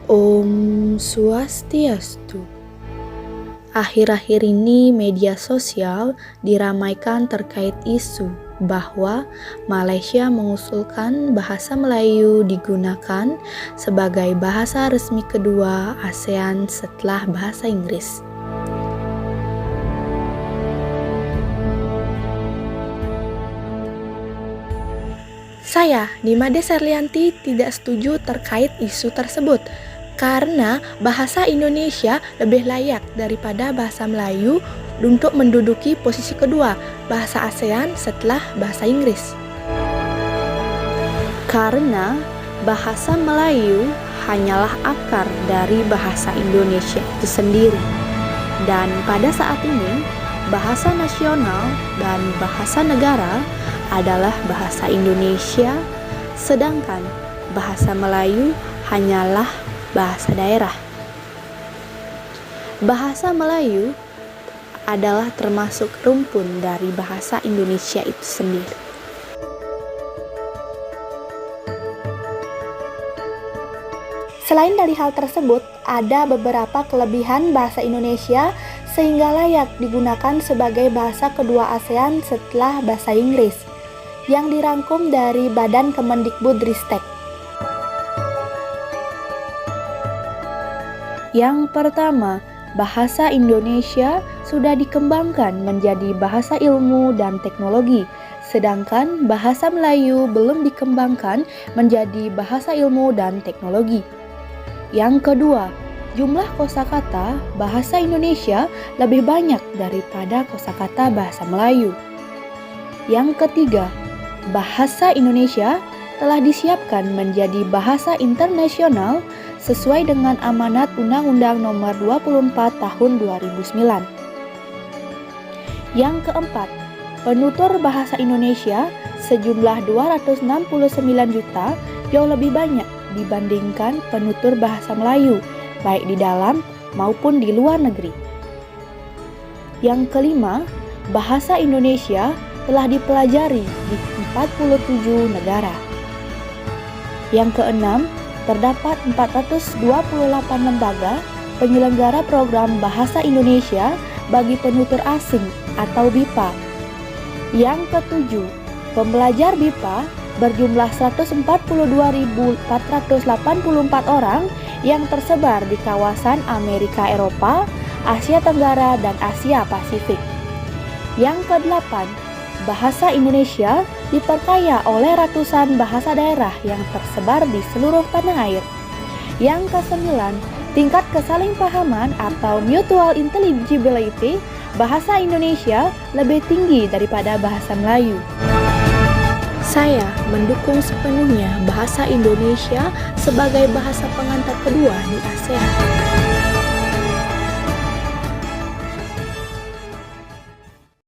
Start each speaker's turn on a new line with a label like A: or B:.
A: Om Swastiastu. Akhir-akhir ini media sosial diramaikan terkait isu bahwa Malaysia mengusulkan bahasa Melayu digunakan sebagai bahasa resmi kedua ASEAN setelah bahasa Inggris. Saya, Nimade Serlianti, tidak setuju terkait isu tersebut karena bahasa Indonesia lebih layak daripada bahasa Melayu untuk menduduki posisi kedua bahasa ASEAN setelah bahasa Inggris. Karena bahasa Melayu hanyalah akar dari bahasa Indonesia itu sendiri. Dan pada saat ini, bahasa nasional dan bahasa negara adalah bahasa Indonesia, sedangkan bahasa Melayu hanyalah bahasa daerah. Bahasa Melayu adalah termasuk rumpun dari bahasa Indonesia itu sendiri. Selain dari hal tersebut, ada beberapa kelebihan bahasa Indonesia sehingga layak digunakan sebagai bahasa kedua ASEAN setelah bahasa Inggris, yang dirangkum dari Badan Kemendikbudristek. Yang pertama, bahasa Indonesia sudah dikembangkan menjadi bahasa ilmu dan teknologi, sedangkan bahasa Melayu belum dikembangkan menjadi bahasa ilmu dan teknologi. Yang kedua, jumlah kosakata bahasa Indonesia lebih banyak daripada kosakata bahasa Melayu. Yang ketiga, bahasa Indonesia telah disiapkan menjadi bahasa internasional sesuai dengan amanat Undang-Undang Nomor 24 Tahun 2009. Yang keempat, penutur bahasa Indonesia sejumlah 269 juta jauh lebih banyak dibandingkan penutur bahasa Melayu, baik di dalam maupun di luar negeri. Yang kelima, bahasa Indonesia telah dipelajari di 47 negara. Yang keenam, terdapat 428 lembaga penyelenggara program bahasa Indonesia bagi penutur asing atau BIPA. Yang ketujuh, pembelajar BIPA berjumlah 142.484 orang yang tersebar di kawasan Amerika Eropa, Asia Tenggara, dan Asia Pasifik. Yang kedelapan, bahasa Indonesia diperkaya oleh ratusan bahasa daerah yang tersebar di seluruh tanah air. Yang kesembilan, tingkat kesalingpahaman atau mutual intelligibility bahasa Indonesia lebih tinggi daripada bahasa Melayu. Saya mendukung sepenuhnya bahasa Indonesia sebagai bahasa pengantar kedua di ASEAN.